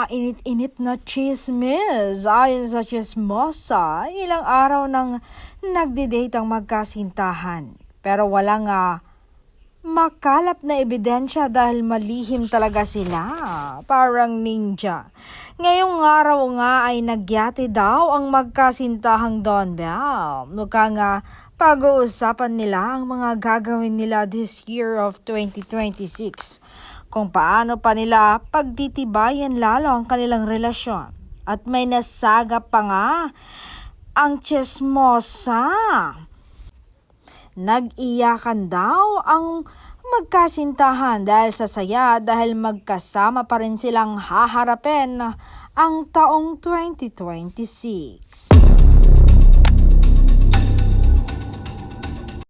mainit-init na chismis. Ayon sa chismosa, ilang araw nang nagdi-date ang magkasintahan. Pero walang makalap na ebidensya dahil malihim talaga sila. Parang ninja. Ngayong araw nga ay nagyate daw ang magkasintahang Don Bell. Mukhang pag-uusapan nila ang mga gagawin nila this year of 2026. Kung paano pa nila pagtitibayan lalo ang kanilang relasyon. At may nasagap pa nga ang chismosa. Nag-iyakan daw ang magkasintahan dahil sa saya dahil magkasama pa rin silang haharapin ang taong 2026.